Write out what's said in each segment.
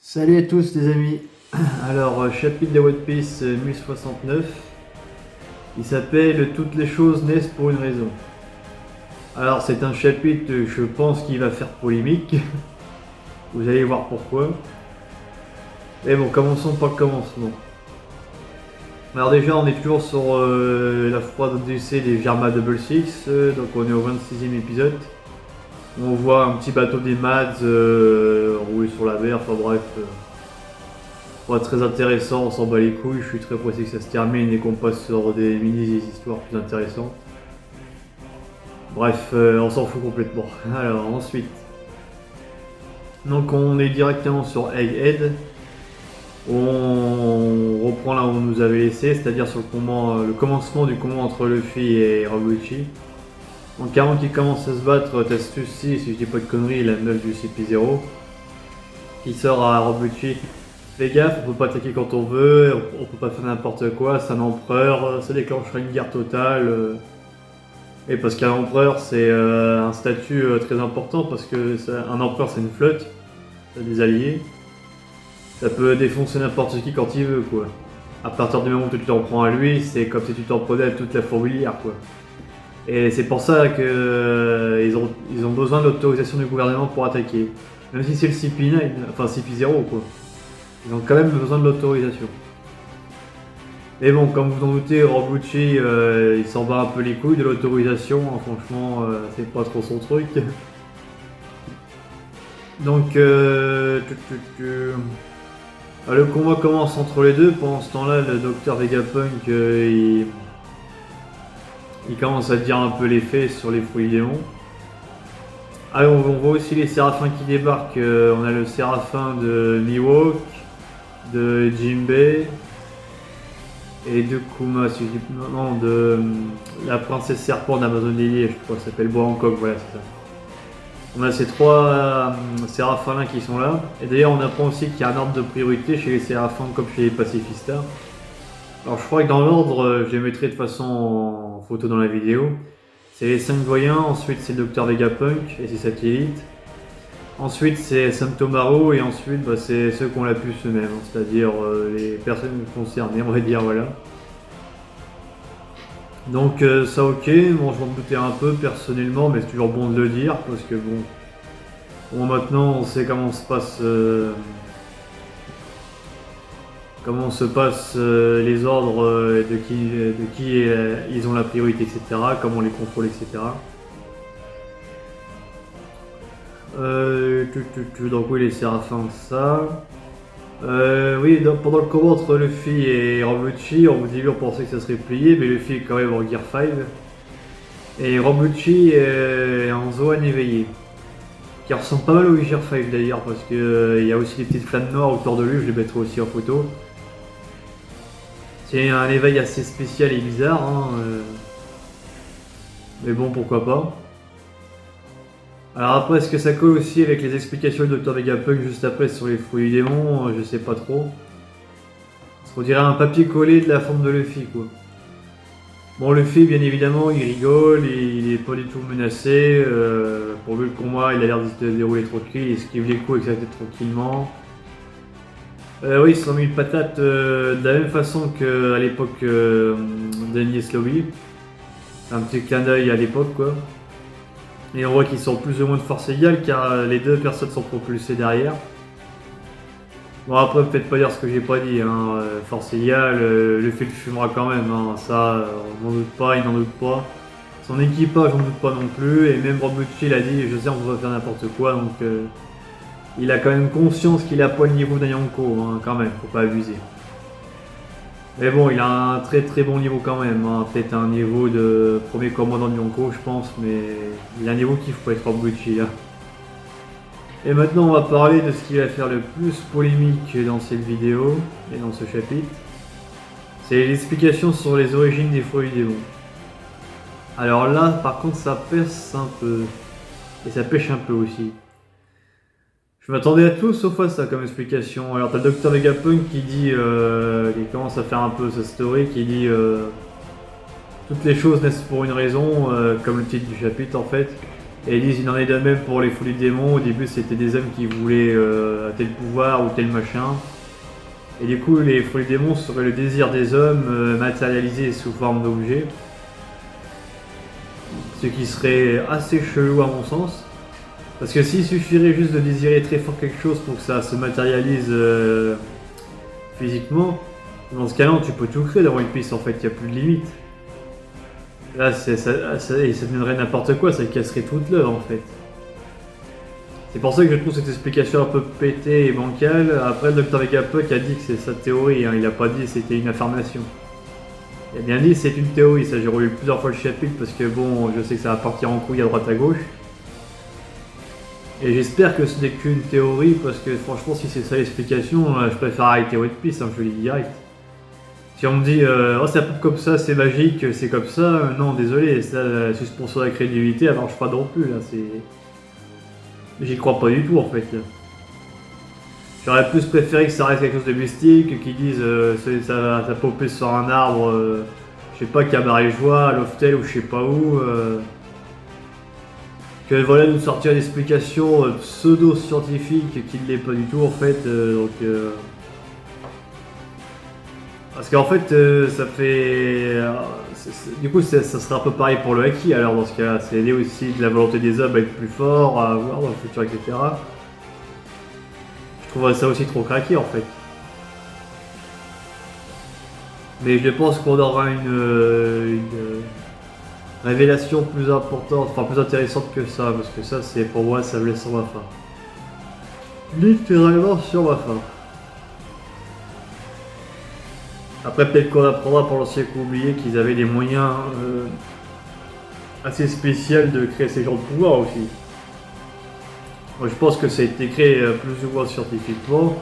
Salut à tous les amis. Alors, chapitre de One Piece 1069. Il s'appelle Toutes les choses naissent pour une raison. Alors c'est un chapitre, je pense qu'il va faire polémique. Vous allez voir pourquoi. Mais bon, commençons par le commencement. Alors déjà on est toujours sur la froide odyssée des Germa Double Six, donc on est au 26e épisode. On voit un petit bateau des Mads rouler sur la mer, enfin bref. Pas très intéressant, on s'en bat les couilles, je suis très pressé que ça se termine et qu'on passe sur des histoires plus intéressantes. Bref, on s'en fout complètement. Alors ensuite. Donc on est directement sur Egghead. On reprend là où on nous avait laissé, c'est-à-dire sur le commencement du combat entre Luffy et Rob Lucci. Donc avant qu'ils commencent à se battre, t'as Stussy, si je dis pas de conneries, la meuf du CP0, qui sort à Rob Lucci. Fais gaffe, on peut pas attaquer quand on veut, on peut pas faire n'importe quoi, c'est un empereur, ça déclenchera une guerre totale. Et parce qu'un empereur c'est un statut très important, parce que un empereur c'est une flotte, c'est des alliés. Ça peut défoncer n'importe qui quand il veut quoi. À partir du moment où tu t'en prends à lui, c'est comme si tu t'en prenais à toute la fourmilière quoi. Et c'est pour ça que ils ont besoin de l'autorisation du gouvernement pour attaquer. Même si c'est le CP9, enfin CP0 quoi. Ils ont quand même besoin de l'autorisation. Mais bon, comme vous en doutez, Rob Lucci, il s'en bat un peu les couilles de l'autorisation. Hein, franchement, c'est pas trop son truc. Donc, le combat commence entre les deux. Pendant ce temps-là, le docteur Vegapunk, il commence à dire un peu les faits sur les fruits démons. Alors, on voit aussi les séraphins qui débarquent. On a le séraphin de Mihawk, de Jinbei et de Kuma, si je dis non, de la princesse serpent d'Amazon Lily, je crois, s'appelle Hancock, voilà c'est ça. On a ces trois séraphins là qui sont là, et d'ailleurs on apprend aussi qu'il y a un ordre de priorité chez les séraphins comme chez les pacifistas. Alors je crois que dans l'ordre, je les mettrai de façon en photo dans la vidéo. C'est les 5 voyants, ensuite c'est le docteur Vegapunk et ses satellites. Ensuite c'est Santomaru et ensuite c'est ceux qui ont la puce eux-mêmes, c'est-à-dire les personnes concernées, on va dire, voilà. Donc ça ok, bon je m'en doutais un peu personnellement, mais c'est toujours bon de le dire parce que bon maintenant on sait comment se passe les ordres, de qui ils ont la priorité, etc., comment on les contrôle, etc. Donc oui, les séraphins, ça. Oui, donc, pendant le combat entre Luffy et Rob Lucci, on pensait que ça serait plié, mais Luffy est quand même en Gear 5. Et Rob Lucci est en Zoan éveillé. Qui ressemble pas mal au Gear 5 d'ailleurs, parce qu'il y a aussi des petites flammes noires autour de lui, je les mettrai aussi en photo. C'est un éveil assez spécial et bizarre, hein, mais bon, pourquoi pas. Alors après, est-ce que ça colle aussi avec les explications du Dr Vegapunk juste après sur les fruits du démon? Je sais pas trop. On dirait un papier collé de la forme de Luffy quoi. Bon, Luffy bien évidemment il rigole, il est pas du tout menacé. Pour lui le combat il a l'air de se dérouler tranquille, il esquive les coups avec sa tête tranquillement. Oui, ils se sont mis une patate de la même façon qu'à l'époque d'Agnès Lobby. Un petit clin d'œil à l'époque quoi. Et on voit qu'ils sont plus ou moins de force égale car les deux personnes sont propulsées derrière. Bon après ne faites pas dire ce que j'ai pas dit, hein. Force égale, le fait le fumera quand même, hein. Ça on n'en doute pas, il n'en doute pas. Son équipage on n'en doute pas non plus, et même Rob Lucci l'a dit, je sais on peut pas faire n'importe quoi, donc il a quand même conscience qu'il a pas le niveau d'un Yonko, hein, quand même, faut pas abuser. Mais bon, il a un très très bon niveau quand même, hein. Peut-être un niveau de premier commandant de Yonko, je pense, mais il a un niveau qu'il faut être Rob Lucci là. Et maintenant, on va parler de ce qui va faire le plus polémique dans cette vidéo et dans ce chapitre. C'est l'explication sur les origines des fruits du démon. Alors là, par contre, ça pèse un peu. Et ça pêche un peu aussi. Je m'attendais à tout sauf à ça comme explication. Alors t'as le Dr Vegapunk qui dit, qui commence à faire un peu sa story, qui dit toutes les choses naissent pour une raison, comme le titre du chapitre en fait. Et ils disent il en est de même pour les folies du démon. Au début c'était des hommes qui voulaient tel pouvoir ou tel machin. Et du coup les folies du démon seraient le désir des hommes matérialisé sous forme d'objets. Ce qui serait assez chelou à mon sens. Parce que s'il suffirait juste de désirer très fort quelque chose pour que ça se matérialise physiquement, dans ce cas-là tu peux tout créer dans One Piece en fait, il n'y a plus de limite. Là ça deviendrait n'importe quoi, ça casserait toute l'œuvre en fait. C'est pour ça que je trouve cette explication un peu pétée et bancale. Après le Dr Vegapunk a dit que c'est sa théorie, hein. Il a pas dit que c'était une affirmation. Il a bien dit c'est une théorie, ça j'ai relu plusieurs fois le chapitre parce que bon, je sais que ça va partir en couille à droite à gauche. Et j'espère que ce n'est qu'une théorie parce que franchement si c'est ça l'explication, je préfère arrêter One Piece, hein, je le dis direct. Si on me dit oh ça pop comme ça, c'est magique, c'est comme ça, non désolé, ça, la suspension de la crédibilité elle marche pas non plus là, c'est. J'y crois pas du tout en fait. J'aurais plus préféré que ça reste quelque chose de mystique, qu'ils disent ça popait sur un arbre, je sais pas, Cabaret-Joie, à Loftel ou je sais pas où. Que voilà nous sortir une explication pseudo-scientifique qui ne l'est pas du tout en fait. Parce qu'en fait ça fait. Du coup ça sera un peu pareil pour le Haki alors dans ce cas-là, c'est aider aussi de la volonté des hommes à être plus forts, à voir dans le futur, etc. Je trouverais ça aussi trop craqué en fait. Mais je pense qu'on aura une révélation plus importante, enfin plus intéressante que ça, parce que ça c'est pour moi ça me laisse sur ma faim. Littéralement sur ma faim. Après peut-être qu'on apprendra pour l'ancien coup oublié qu'ils avaient des moyens assez spéciaux de créer ces genres de pouvoirs aussi. Moi, je pense que ça a été créé plus ou moins scientifiquement,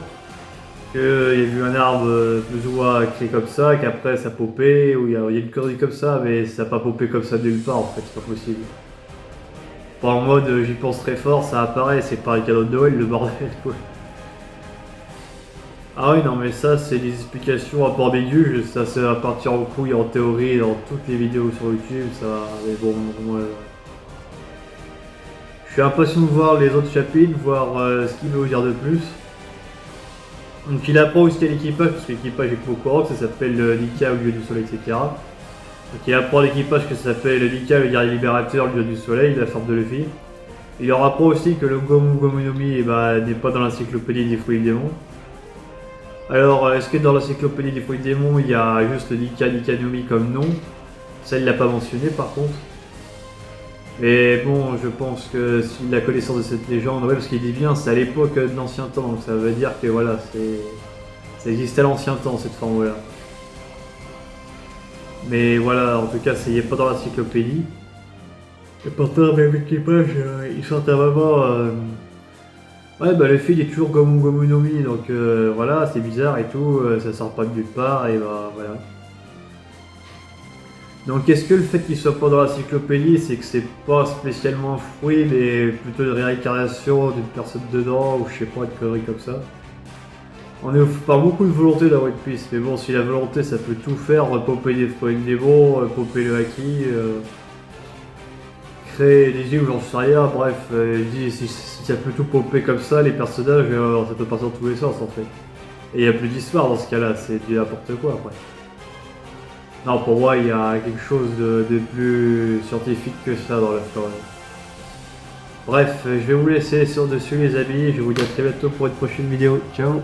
qu'il y a eu un arbre plus ou moins créé comme ça, qu'après ça popait, ou il y a une connerie comme ça, mais ça n'a pas popé comme ça de nulle part en fait, c'est pas possible. Pas en mode j'y pense très fort, ça apparaît, c'est pas un cadeau de Noël le bordel quoi. Ah oui non mais ça c'est des explications un peu ambiguës, ça va partir en couille en théorie dans toutes les vidéos sur YouTube, ça mais bon moi... Je suis impatient de voir les autres chapitres, voir ce qu'il veut vous dire de plus. Donc il apprend aussi à l'équipage, parce que l'équipage est beaucoup au courant, que ça s'appelle Nika, le dieu du soleil, etc. Donc il apprend à l'équipage que ça s'appelle Nika, le guerrier libérateur, le dieu du soleil, la forme de Luffy. Il leur apprend aussi que le Gomu Gomu no Mi n'est pas dans l'encyclopédie des fruits démons. Alors est-ce que dans l'encyclopédie des fruits démons il y a juste Nika Nika no Mi comme nom? Ça il l'a pas mentionné par contre. Mais bon, je pense que si la connaissance de cette légende, ouais, parce qu'il dit bien, c'est à l'époque de l'ancien temps, donc ça veut dire que voilà, ça existait à l'ancien temps cette forme-là. Mais voilà, en tout cas, ça y est pas dans l'encyclopédie. Et pourtant, même l'équipage, ils sortent à vraiment. Ouais, bah le fil est toujours Gomu Gomu no Mi, donc voilà, c'est bizarre et tout, ça sort pas de nulle part, et bah voilà. Donc est-ce que le fait qu'il soit pas dans l'encyclopédie, c'est que c'est pas spécialement un fruit, mais plutôt une réincarnation d'une personne dedans, ou je sais pas, une connerie comme ça. On est par beaucoup de volonté dans One Piece, mais bon, si la volonté ça peut tout faire, popper des fruits de démon, popper le haki, créer des îles ou j'en sais rien, bref, je dis si ça peut tout popper comme ça, les personnages, ça peut partir dans tous les sens en fait. Et il n'y a plus d'histoire dans ce cas-là, c'est du n'importe quoi après. Non, pour moi, il y a quelque chose de plus scientifique que ça dans la story. Bref, je vais vous laisser sur dessus les amis, je vous dis à très bientôt pour une prochaine vidéo. Ciao!